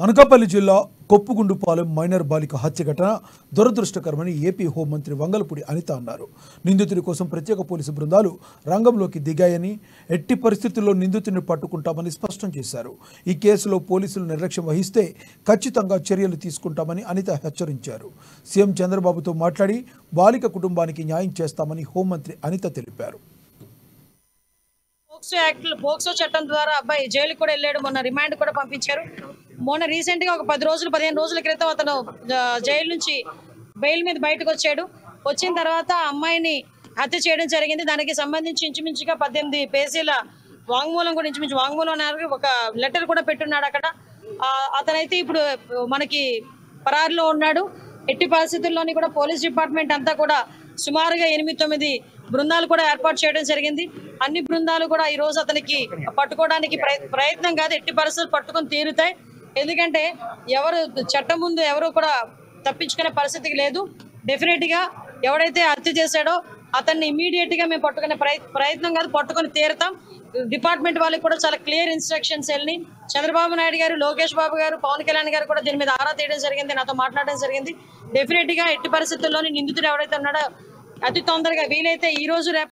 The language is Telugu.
అనకాపల్లి జిల్లా కొప్పుగుండుపాలెం మైనర్ బాలిక హత్య ఘటన దురదృష్టకరమని ఏపీ హోంమంత్రి వంగలపూడి అనిత అన్నారు. నిందితుడి కోసం ప్రత్యేక పోలీసు బృందాలు రంగంలోకి దిగాయని, ఎట్టి పరిస్థితుల్లో నిందితుడిని పట్టుకుంటామని స్పష్టం చేశారు. ఈ కేసులో పోలీసులు నిర్లక్ష్యం వహిస్తే ఖచ్చితంగా చర్యలు తీసుకుంటామని అనిత హెచ్చరించారు. సీఎం చంద్రబాబుతో మాట్లాడి బాలిక కుటుంబానికి న్యాయం చేస్తామని హోంమంత్రి అనిత తెలిపారు. పోక్సో చట్టం ద్వారా అబ్బాయి జైలుకి కూడా వెళ్ళాడు. మొన్న రిమాండ్ కూడా పంపించారు. మొన్న రీసెంట్ గా ఒక 15 రోజుల క్రితం అతను జైలు నుంచి బెయిల్ మీద బయటకు వచ్చాడు. వచ్చిన తర్వాత అమ్మాయిని హత్య చేయడం జరిగింది. దానికి సంబంధించి ఇంచుమించుగా 18 పేజీల వాంగ్మూలం కూడా వాంగ్మూలం ఒక లెటర్ కూడా పెట్టున్నాడు అక్కడ. అతనైతే ఇప్పుడు మనకి పరారులో ఉన్నాడు. ఎట్టి పరిస్థితుల్లోని కూడా పోలీస్ డిపార్ట్మెంట్ అంతా కూడా సుమారుగా 8-9 బృందాలు కూడా ఏర్పాటు చేయడం జరిగింది. అన్ని బృందాలు కూడా ఈ రోజు అతనికి పట్టుకోవడానికి ప్రయత్నం కాదు, ఎట్టి పరిస్థితులు పట్టుకొని తీరుతాయి. ఎందుకంటే చట్టం ముందు ఎవరు కూడా తప్పించుకునే పరిస్థితికి లేదు. డెఫినెట్ గా ఎవడైతే హత్య చేశాడో అతన్ని ఇమీడియట్ గా మేము పట్టుకునే ప్రయత్నం కాదు, పట్టుకొని తీరుతాం. డిపార్ట్మెంట్ వాళ్ళకి కూడా చాలా క్లియర్ ఇన్స్ట్రక్షన్స్ వెళ్ళి చంద్రబాబు నాయుడు గారు, లోకేష్ బాబు గారు, పవన్ కళ్యాణ్ గారు కూడా దీని మీద ఆరా తీయడం జరిగింది, నాతో మాట్లాడడం జరిగింది. డెఫినెట్ గా ఎట్టి పరిస్థితుల్లోని నిందితుడు ఎవరైతే ఉన్నాడో అతి తొందరగా వీలైతే ఈ రోజు రేపు